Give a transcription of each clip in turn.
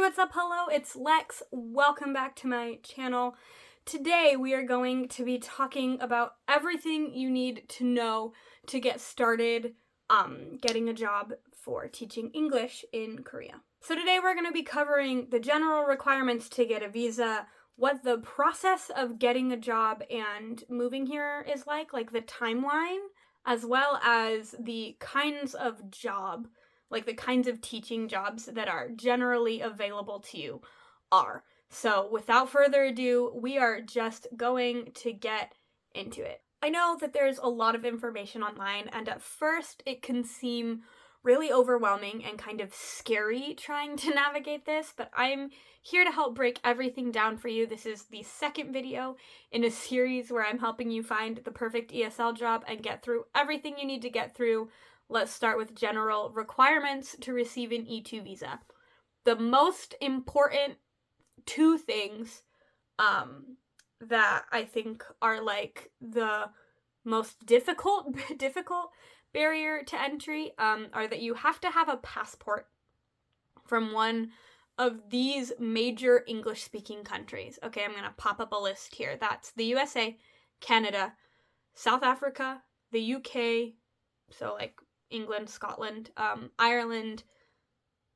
what's up? Hello, it's Lex. Welcome back to my channel. Today we are going to be talking about everything you need to know to get started getting a job for teaching English in Korea. So today we're going to be covering the general requirements to get a visa, what the process of getting a job and moving here is like the timeline, as well as the kinds of job, like the kinds of teaching jobs that are generally available to you are. So without further ado, we are just going to get into it. I know that there's a lot of information online, and at first it can seem really overwhelming and kind of scary trying to navigate this, but I'm here to help break everything down for you. This is the second video in a series where I'm helping you find the perfect ESL job and get through everything you need to get through. Let's start with general requirements to receive an E2 visa. The most important two things that I think are like the most difficult barrier to entry are that you have to have a passport from one of these major English-speaking countries. Okay, I'm going to pop up a list here. That's the USA, Canada, South Africa, the UK, so like England, Scotland, Ireland,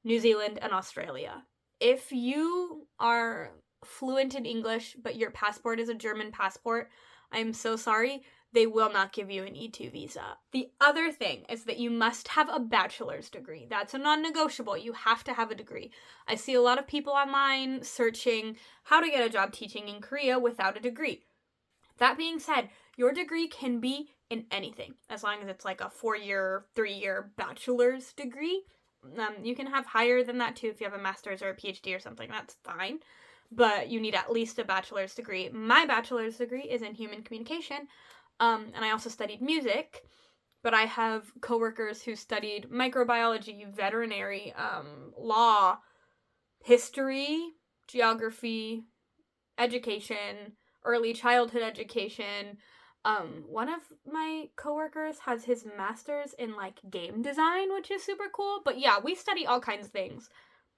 New Zealand, and Australia. If you are fluent in English, but your passport is a German passport, I'm so sorry, they will not give you an E2 visa. The other thing is that you must have a bachelor's degree. That's a non-negotiable. You have to have a degree. I see a lot of people online searching how to get a job teaching in Korea without a degree. That being said, your degree can be in anything, as long as it's like a 4-year, 3-year bachelor's degree. You can have higher than that too if you have a master's or a PhD or something. That's fine. But you need at least a bachelor's degree. My bachelor's degree is in human communication. And I also studied music. But I have coworkers who studied microbiology, veterinary, law, history, geography, education, early childhood education. One of my coworkers has his master's in like game design, which is super cool. But yeah, we study all kinds of things.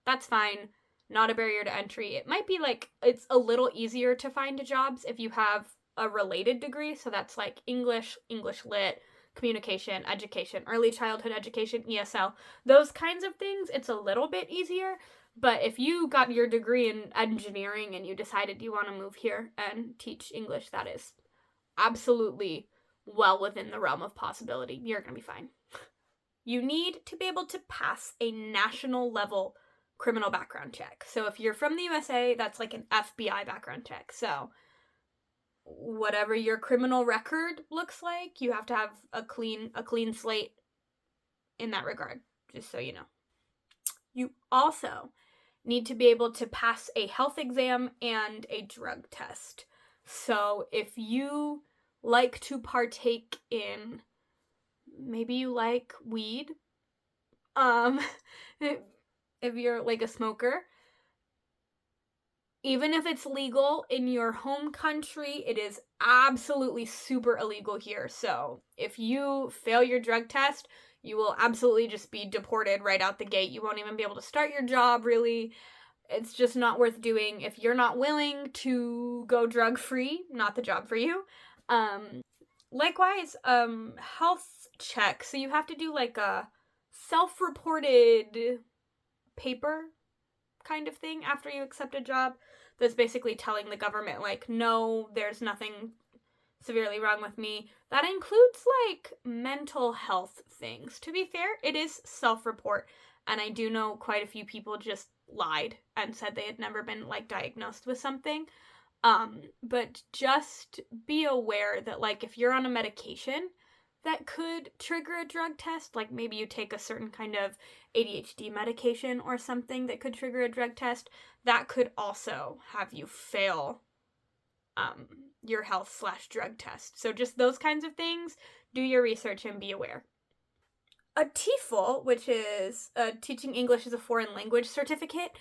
That's fine. Not a barrier to entry. It might be like, it's a little easier to find jobs if you have a related degree. So that's like English, English Lit, communication, education, early childhood education, ESL, those kinds of things. It's a little bit easier. But if you got your degree in engineering and you decided you want to move here and teach English, that is absolutely well within the realm of possibility. You're going to be fine. You need to be able to pass a national level criminal background check. So if you're from the USA, that's like an FBI background check. So whatever your criminal record looks like, you have to have a clean slate in that regard, just so you know. You also need to be able to pass a health exam and a drug test. So if you like to partake in, maybe you like weed, if you're like a smoker, even if it's legal in your home country, it is absolutely super illegal here. So if you fail your drug test, you will absolutely just be deported right out the gate. You won't even be able to start your job, really. It's just not worth doing. If you're not willing to go drug-free, not the job for you. Likewise, health check. So you have to do like a self-reported paper kind of thing after you accept a job that's basically telling the government, like, no, there's nothing severely wrong with me. That includes like mental health things. To be fair, it is self-report, and I do know quite a few people just lied and said they had never been like diagnosed with something. But just be aware that like if you're on a medication that could trigger a drug test, like maybe you take a certain kind of ADHD medication or something that could trigger a drug test, that could also have you fail your health/drug test. So just those kinds of things, do your research and be aware. A TEFL, which is a Teaching English as a Foreign Language certificate,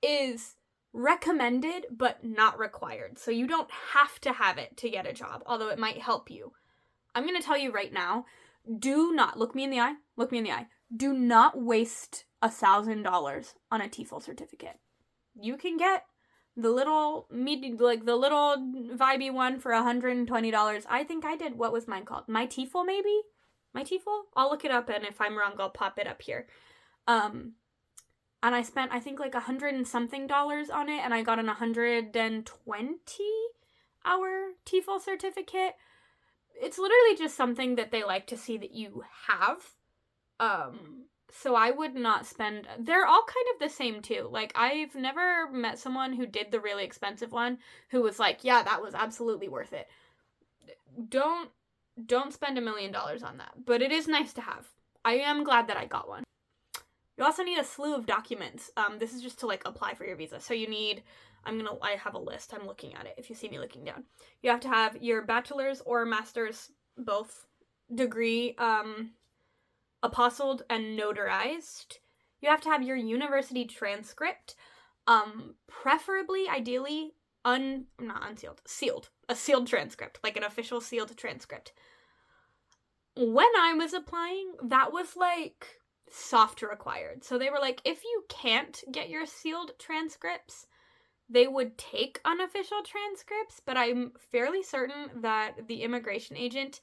is recommended but not required. So you don't have to have it to get a job, although it might help you. I'm going to tell you right now, do not, look me in the eye, do not waste $1,000 on a TEFL certificate. you can get the little the little vibey one for $120. I think I did, what was mine called? My Teeful, maybe? My Teeful? I'll look it up, and if I'm wrong, I'll pop it up here. And I spent, I think, like $100 and something on it, and I got an 120-hour Teeful certificate. It's literally just something that they like to see that you have. So I would not spend... They're all kind of the same, too. Like, I've never met someone who did the really expensive one who was like, yeah, that was absolutely worth it. Don't spend $1 million on that. But it is nice to have. I am glad that I got one. You also need a slew of documents. This is just to, like, apply for your visa. So you need... I have a list. I'm looking at it if you see me looking down. You have to have your bachelor's or master's, both, degree, apostilled and notarized. You have to have your university transcript, preferably, ideally, sealed. A sealed transcript, like an official sealed transcript. When I was applying, that was, like, soft required. So they were like, if you can't get your sealed transcripts, they would take unofficial transcripts, but I'm fairly certain that the immigration agent,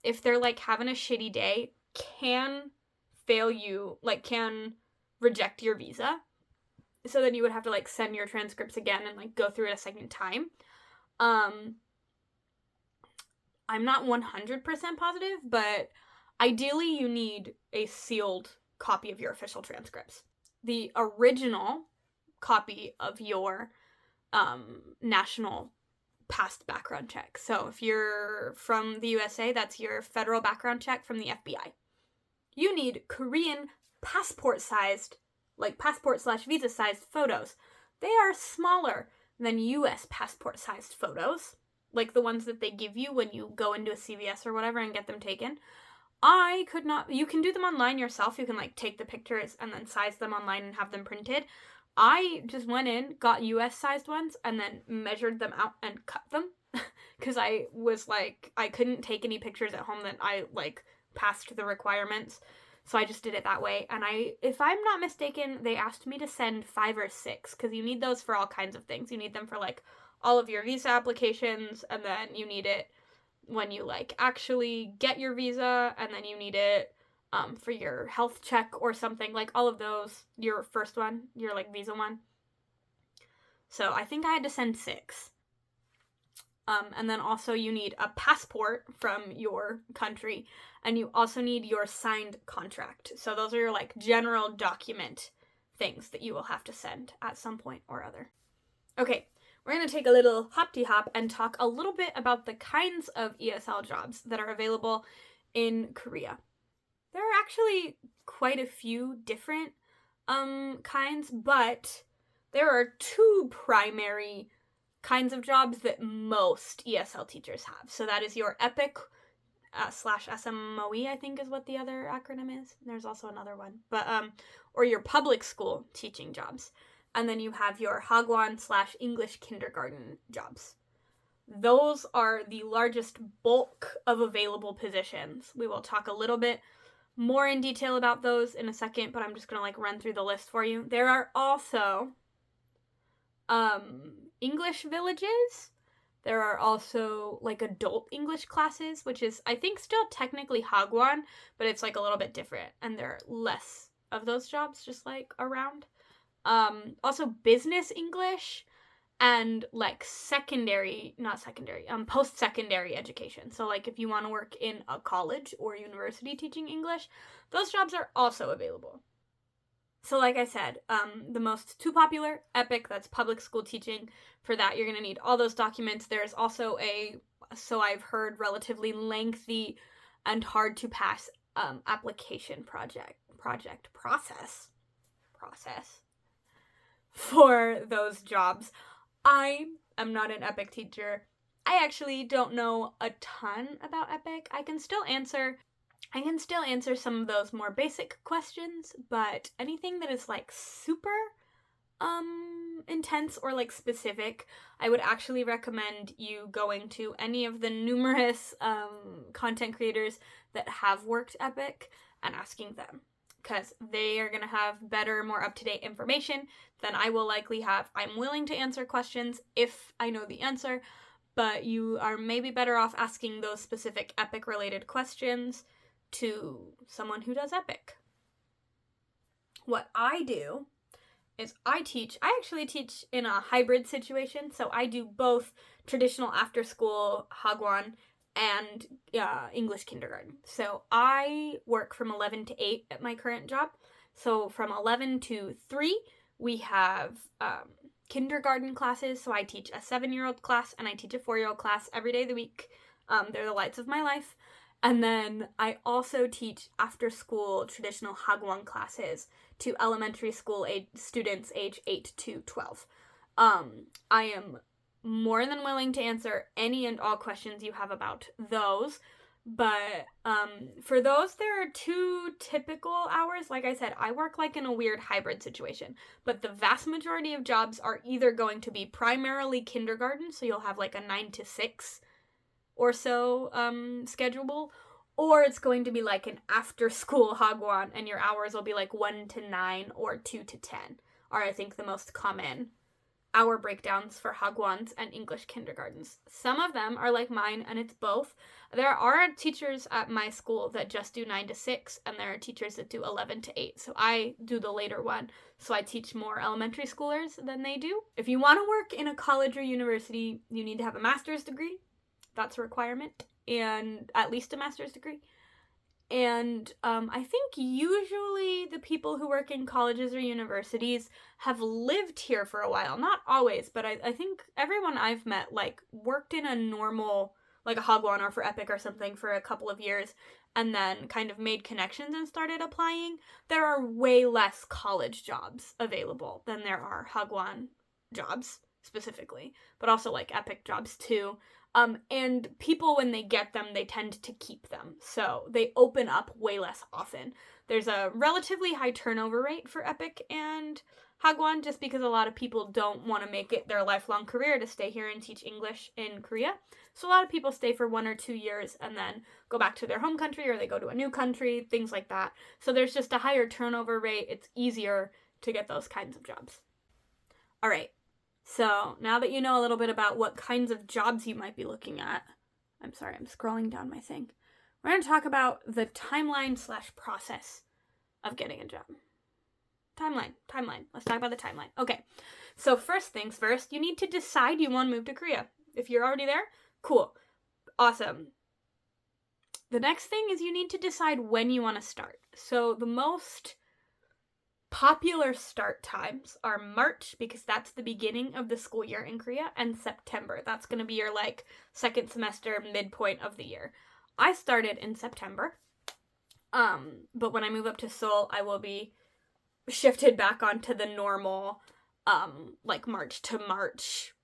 if they're, like, having a shitty day, can fail you, like, can reject your visa. So then you would have to, like, send your transcripts again and, like, go through it a second time. I'm not 100% positive, but ideally you need a sealed copy of your official transcripts. The original copy of your national past background check. So if you're from the USA, that's your federal background check from the FBI. You need Korean passport-sized, like passport/visa-sized photos. They are smaller than US passport-sized photos, like the ones that they give you when you go into a CVS or whatever and get them taken. I could not... You can do them online yourself. You can, like, take the pictures and then size them online and have them printed. I just went in, got US-sized ones, and then measured them out and cut them. Because I was, like, I couldn't take any pictures at home that I, like, passed the requirements. So I just did it that way. And if I'm not mistaken, they asked me to send 5 or 6. Because you need those for all kinds of things. You need them for, like, all of your visa applications. And then you need it when you, like, actually get your visa. And then you need it for your health check or something, like all of those, your first one, your, like, visa one. So I think I had to send 6. And then also you need a passport from your country, and you also need your signed contract. So those are your, like, general document things that you will have to send at some point or other. Okay, we're going to take a little hop-de-hop and talk a little bit about the kinds of ESL jobs that are available in Korea. There are actually quite a few different kinds, but there are 2 primary kinds of jobs that most ESL teachers have. So that is your EPIC /SMOE, I think is what the other acronym is. There's also another one. But or your public school teaching jobs. And then you have your Hagwon /English kindergarten jobs. Those are the largest bulk of available positions. We will talk a little bit more in detail about those in a second, but I'm just going to, like, run through the list for you. There are also English villages. There are also, like, adult English classes, which is, I think, still technically Hagwon, but it's, like, a little bit different, and there are less of those jobs just, like, around. Also business English and, like, post-secondary education. So, like, if you want to work in a college or university teaching English, those jobs are also available. So, like I said, the most 2 popular, EPIC, that's public school teaching. For that, you're going to need all those documents. There's also so I've heard, relatively lengthy and hard to pass application process for those jobs. I am not an EPIC teacher. I actually don't know a ton about EPIC. I can still answer some of those more basic questions, but anything that is, like, super intense or, like, specific, I would actually recommend you going to any of the numerous content creators that have worked EPIC and asking them. because they are going to have better, more up-to-date information than I will likely have. I'm willing to answer questions if I know the answer, but you are maybe better off asking those specific epic-related questions to someone who does epic. What I do is I actually teach in a hybrid situation, so I do both traditional after-school Hagwon and English kindergarten. So I work from 11 to 8 at my current job. So from 11 to 3, we have kindergarten classes. So I teach a 7-year-old class and I teach a 4-year-old class every day of the week. They're the lights of my life. And then I also teach after-school traditional Hagwon classes to elementary school students age 8 to 12. I am more than willing to answer any and all questions you have about those. But for those, there are 2 typical hours. Like I said, I work like in a weird hybrid situation. But the vast majority of jobs are either going to be primarily kindergarten, so you'll have like a 9 to 6 or so schedule, or it's going to be like an after-school Hagwon, and your hours will be like 1 to 9 or 2 to 10, are I think the most common hour breakdowns for Hagwons and English kindergartens. Some of them are like mine, and it's both. There are teachers at my school that just do 9 to 6, and there are teachers that do 11 to 8. So I do the later one. So I teach more elementary schoolers than they do. If you want to work in a college or university, you need to have a master's degree. That's a requirement, and at least a master's degree. And I think usually the people who work in colleges or universities have lived here for a while. Not always, but I think everyone I've met, like, worked in a normal, like a Hagwon or for Epic or something for a couple of years, and then kind of made connections and started applying. There are way less college jobs available than there are Hagwon jobs, specifically, but also, like, Epic jobs, too. And people, when they get them, they tend to keep them. So they open up way less often. There's a relatively high turnover rate for Epic and Hagwon, just because a lot of people don't want to make it their lifelong career to stay here and teach English in Korea. So a lot of people stay for 1 or 2 years and then go back to their home country, or they go to a new country, things like that. So there's just a higher turnover rate. It's easier to get those kinds of jobs. All right. So, now that you know a little bit about what kinds of jobs you might be looking at, I'm sorry, I'm scrolling down my thing. We're going to talk about the timeline/process of getting a job. Timeline. Let's talk about the timeline. Okay, so first things first, you need to decide you want to move to Korea. If you're already there, cool. Awesome. The next thing is you need to decide when you want to start. So, the most popular start times are March, because that's the beginning of the school year in Korea, and September. That's going to be your, like, second semester, midpoint of the year. I started in September, but when I move up to Seoul, I will be shifted back onto the normal, like, March to March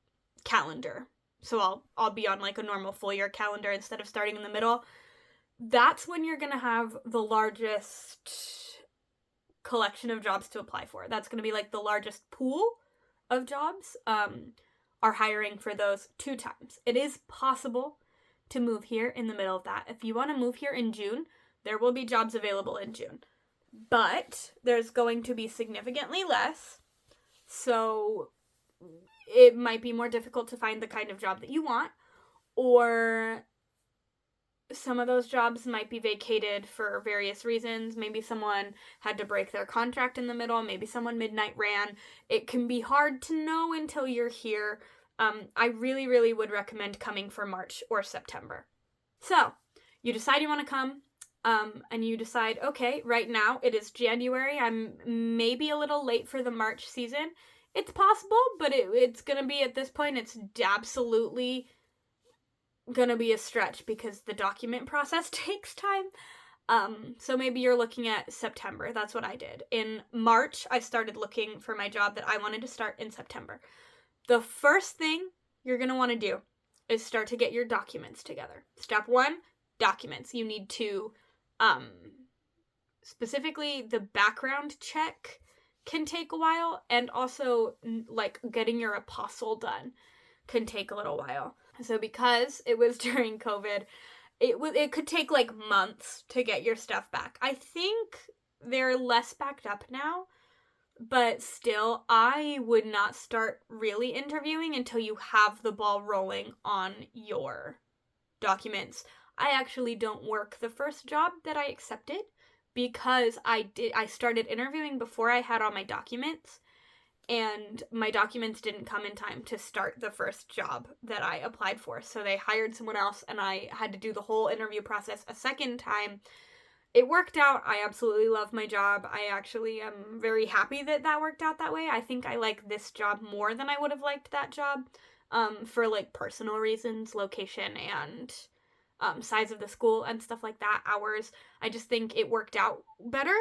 calendar. So I'll be on, like, a normal full year calendar instead of starting in the middle. That's when you're going to have the largest collection of jobs to apply for. That's going to be like the largest pool of jobs are hiring for those 2 times. It is possible to move here in the middle of that. If you want to move here in June, there will be jobs available in June. But there's going to be significantly less, so it might be more difficult to find the kind of job that you want, or some of those jobs might be vacated for various reasons. Maybe someone had to break their contract in the middle. Maybe someone midnight ran. It can be hard to know until you're here. I really, really would recommend coming for March or September. So, you decide you want to come, and you decide, okay, right now it is January. I'm maybe a little late for the March season. It's possible, but it's going to be, at this point, it's absolutely gonna be a stretch because the document process takes time. So maybe you're looking at September. That's what I did. In March, I started looking for my job that I wanted to start in September. The first thing you're gonna want to do is start to get your documents together. Step 1, documents. You need to, specifically the background check can take a while, and also, like, getting your apostle done can take a little while. So because it was during COVID, it could take like months to get your stuff back. I think they're less backed up now, but still, I would not start really interviewing until you have the ball rolling on your documents. I actually don't work the first job that I accepted because I started interviewing before I had all my documents, and my documents didn't come in time to start the first job that I applied for. So they hired someone else, and I had to do the whole interview process a second time. It worked out. I absolutely love my job. I actually am very happy that that worked out that way. I think I like this job more than I would have liked that job, for like personal reasons, location, and size of the school and stuff like that, hours. I just think it worked out better,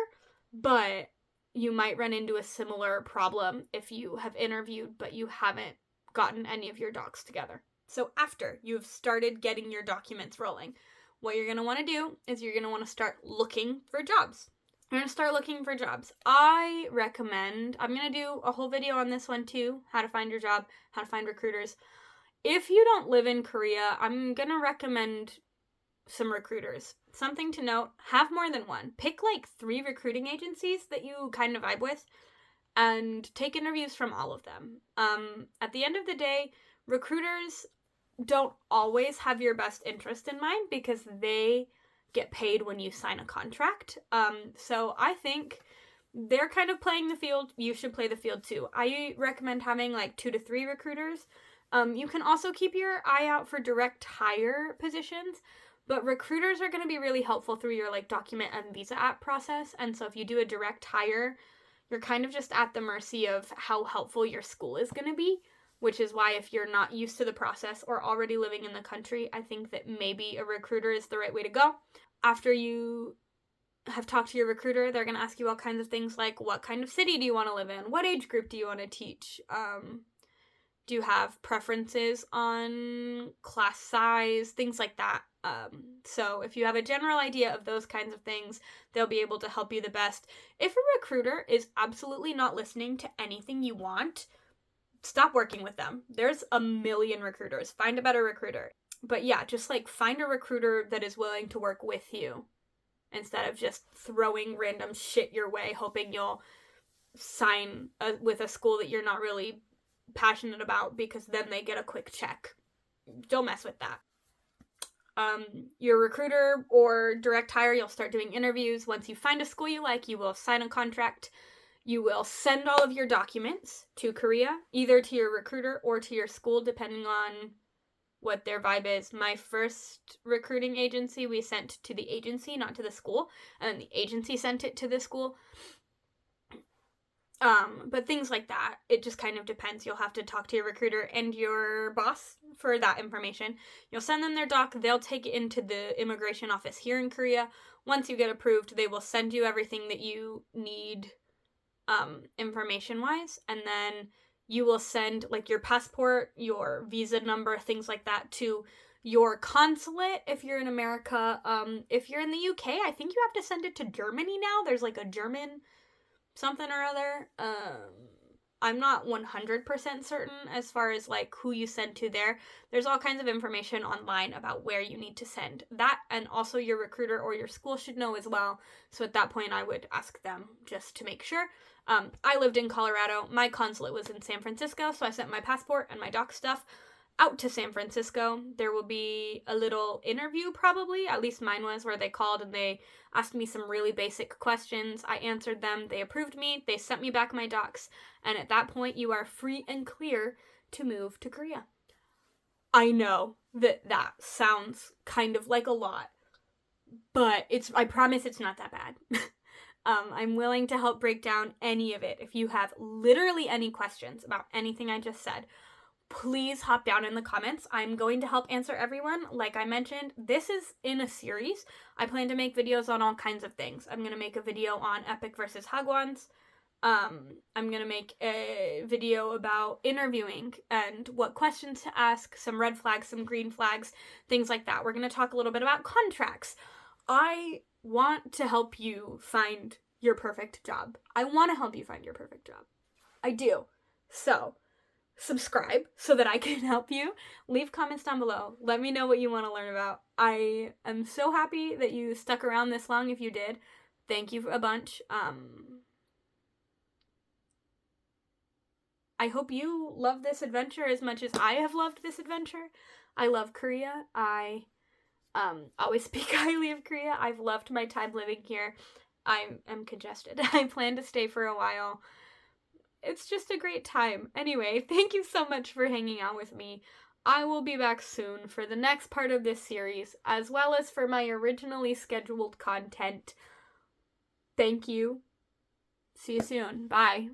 but you might run into a similar problem if you have interviewed but you haven't gotten any of your docs together. So after you've started getting your documents rolling, what you're going to want to do is you're going to want to start looking for jobs. You're going to start looking for jobs. I recommend, I'm going to do a whole video on this one too, how to find your job, how to find recruiters. If you don't live in Korea, I'm going to recommend some recruiters. Something to note, have more than one. Pick like 3 recruiting agencies that you kind of vibe with and take interviews from all of them. At the end of the day, recruiters don't always have your best interest in mind because they get paid when you sign a contract. So I think they're kind of playing the field. You should play the field too. I recommend having like 2 to 3 recruiters. You can also keep your eye out for direct hire positions, but recruiters are going to be really helpful through your like document and visa app process. And so if you do a direct hire, you're kind of just at the mercy of how helpful your school is going to be, which is why if you're not used to the process or already living in the country, I think that maybe a recruiter is the right way to go. After you have talked to your recruiter, they're going to ask you all kinds of things like, what kind of city do you want to live in? What age group do you want to teach? Do you have preferences on class size? Things like that. So if you have a general idea of those kinds of things, they'll be able to help you the best. If a recruiter is absolutely not listening to anything you want, stop working with them. There's a million recruiters. Find a better recruiter. But yeah, just like find a recruiter that is willing to work with you instead of just throwing random shit your way, hoping you'll sign with a school that you're not really passionate about because then they get a quick check. Don't mess with that. Your recruiter or direct hire, you'll start doing interviews. Once you find a school you like, you will sign a contract. You will send all of your documents to Korea, either to your recruiter or to your school, depending on what their vibe is. My first recruiting agency, we sent to the agency, not to the school, and then the agency sent it to the school. But things like that, it just kind of depends. You'll have to talk to your recruiter and your boss for that information. You'll send them their doc, they'll take it into the immigration office here in Korea. Once you get approved, they will send you everything that you need, information-wise, and then you will send, like, your passport, your visa number, things like that, to your consulate if you're in America. If you're in the UK, I think you have to send it to Germany now. There's, like, a German something or other. I'm not 100% certain as far as, like, who you send to there. There's all kinds of information online about where you need to send that, and also your recruiter or your school should know as well. So at that point, I would ask them just to make sure. I lived in Colorado. My consulate was in San Francisco, so I sent my passport and my doc stuff out to San Francisco. There will be a little interview probably, at least mine was, where they called and they asked me some really basic questions. I answered them, they approved me, they sent me back my docs, and at that point you are free and clear to move to Korea. I know that sounds kind of like a lot, but I promise it's not that bad. I'm willing to help break down any of it. If you have literally any questions about anything I just said, please hop down in the comments. I'm going to help answer everyone. Like I mentioned, this is in a series. I plan to make videos on all kinds of things. I'm going to make a video on Epic versus Hagwons. I'm going to make a video about interviewing and what questions to ask, some red flags, some green flags, things like that. We're going to talk a little bit about contracts. I want to help you find your perfect job. I want to help you find your perfect job. I do. So, subscribe so that I can help you. Leave comments down below. Let me know what you want to learn about. I am so happy that you stuck around this long if you did. thank you a bunch. I hope you love this adventure as much as I have loved this adventure. I love Korea. I always speak highly of Korea. I've loved my time living here. I am congested. I plan to stay for a while. It's just a great time. Anyway, thank you so much for hanging out with me. I will be back soon for the next part of this series, as well as for my originally scheduled content. Thank you. See you soon. Bye.